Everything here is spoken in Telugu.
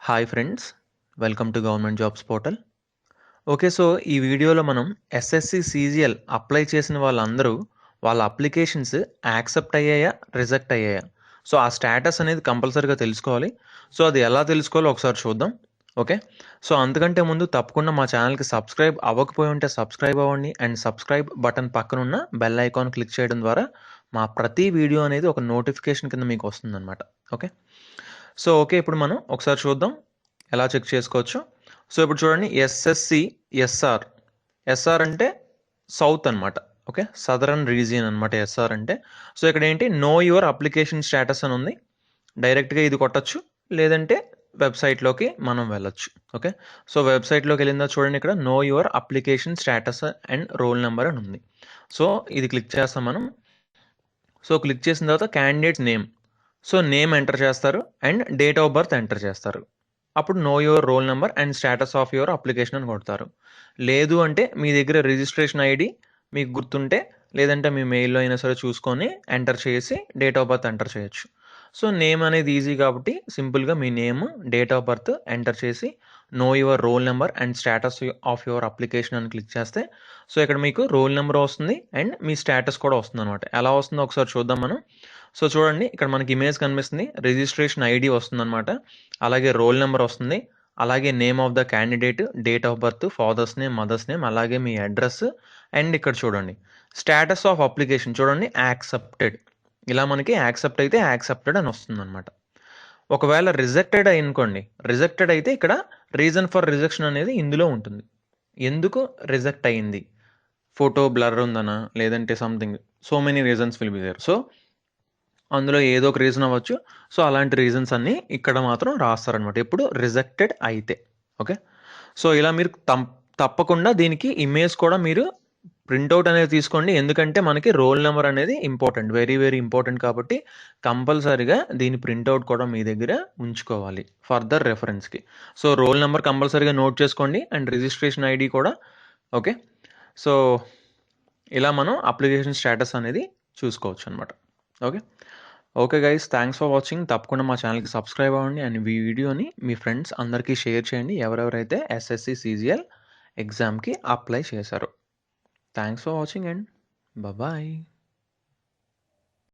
Hi friends, welcome to government jobs portal. Okay, so ఈ వీడియోలో మనం ఎస్ఎస్సి సీజీఎల్ అప్లై చేసిన వాళ్ళందరూ వాళ్ళ అప్లికేషన్స్ యాక్సెప్ట్ అయ్యాయా, రిజెక్ట్ అయ్యాయా, సో ఆ స్టేటస్ అనేది కంపల్సరీగా తెలుసుకోవాలి. సో అది ఎలా తెలుసుకోవాలో ఒకసారి చూద్దాం. ఓకే, సో అంతకంటే ముందు తప్పకుండా మా ఛానల్కి సబ్స్క్రైబ్ అవ్వకపోయి ఉంటే సబ్స్క్రైబ్ అవ్వండి అండ్ సబ్స్క్రైబ్ బటన్ పక్కనున్న బెల్ ఐకాన్ క్లిక్ చేయడం ద్వారా మా ప్రతి వీడియో అనేది ఒక నోటిఫికేషన్ కింద మీకు వస్తుందన్నమాట. ఓకే, సో ఓకే, ఇప్పుడు మనం ఒకసారి చూద్దాం ఎలా చెక్ చేసుకోవచ్చు. సో ఇప్పుడు చూడండి, ఎస్ఎస్సి ఎస్ఆర్. ఎస్ఆర్ అంటే సౌత్ అనమాట. ఓకే, సదరన్ రీజియన్ అనమాట ఎస్ఆర్ అంటే. సో ఇక్కడ ఏంటి, నో యువర్ అప్లికేషన్ స్టేటస్ అని ఉంది. డైరెక్ట్గా ఇది కొట్టచ్చు, లేదంటే వెబ్సైట్లోకి మనం వెళ్ళొచ్చు. ఓకే, సో వెబ్సైట్లోకి వెళ్ళిందా చూడండి, ఇక్కడ know your application status and roll number అని ఉంది. సో ఇది క్లిక్ చేస్తాం మనం. సో క్లిక్ చేసిన తర్వాత candidate name, so name enter చేస్తారు and date of birth enter చేస్తారు. అప్పుడు know your roll number and status of your application అని కొడతారు. లేదు అంటే మీ దగ్గర రిజిస్ట్రేషన్ ఐడి మీకు గుర్తుంటే, లేదంటే మీ మెయిల్లో అయినా సరే చూసుకొని ఎంటర్ చేసి డేట్ ఆఫ్ బర్త్ ఎంటర్ చేయొచ్చు. సో నేమ్ అనేది ఈజీ కాబట్టి సింపుల్గా మీ name, date of birth enter చేసి know your roll number and status of your application అని క్లిక్ చేస్తే సో ఇక్కడ మీకు రోల్ నెంబర్ వస్తుంది అండ్ మీ స్టేటస్ కూడా వస్తుంది అనమాట. ఎలా వస్తుందో ఒకసారి చూద్దాం మనం. సో చూడండి, ఇక్కడ మనకి ఇమేజ్ కనిపిస్తుంది, రిజిస్ట్రేషన్ ఐడి వస్తుంది అనమాట, అలాగే రోల్ నెంబర్ వస్తుంది, అలాగే name of the candidate, date of birth, father's name, mother's name, అలాగే మీ అడ్రస్ అండ్ ఇక్కడ చూడండి స్టేటస్ ఆఫ్ అప్లికేషన్ చూడండి యాక్సెప్టెడ్. ఇలా మనకి యాక్సెప్ట్ అయితే యాక్సెప్టెడ్ అని వస్తుంది అనమాట. ఒకవేళ రిజెక్టెడ్ అనుకోండి, రిజెక్టెడ్ అయితే ఇక్కడ రీజన్ ఫర్ రిజెక్షన్ అనేది ఇందులో ఉంటుంది. ఎందుకు రిజెక్ట్ అయ్యింది, ఫోటో బ్లర్ ఉందనా, లేదంటే something, so many reasons will be there. So అందులో ఏదో ఒక రీజన్ అవ్వచ్చు. సో అలాంటి రీజన్స్ అన్నీ ఇక్కడ మాత్రం రాస్తారనమాట ఎప్పుడు రిజెక్టెడ్ అయితే. ఓకే, సో ఇలా మీరు తప్పకుండా దీనికి ఇమేజ్ కూడా మీరు ప్రింట్అవుట్ అనేది తీసుకోండి, ఎందుకంటే మనకి రోల్ నెంబర్ అనేది ఇంపార్టెంట్, వెరీ వెరీ ఇంపార్టెంట్ కాబట్టి కంపల్సరీగా దీని ప్రింట్అవుట్ కూడా మీ దగ్గర ఉంచుకోవాలి ఫర్దర్ రెఫరెన్స్కి. సో రోల్ నెంబర్ కంపల్సరీగా నోట్ చేసుకోండి అండ్ రిజిస్ట్రేషన్ ఐడి కూడా. ఓకే, సో ఇలా మనం అప్లికేషన్ స్టేటస్ అనేది చూసుకోవచ్చు అనమాట. Okay okay guys, thanks for watching. తప్పకుండా మా ఛానల్కి సబ్స్క్రైబ్ అవ్వండి అండ్ ఈ వీడియోని మీ ఫ్రెండ్స్ అందరికీ షేర్ చేయండి, ఎవరెవరైతే ఎస్ఎస్సి సీజీఎల్ ఎగ్జామ్కి అప్లై చేశారో. Thanks for watching and bye.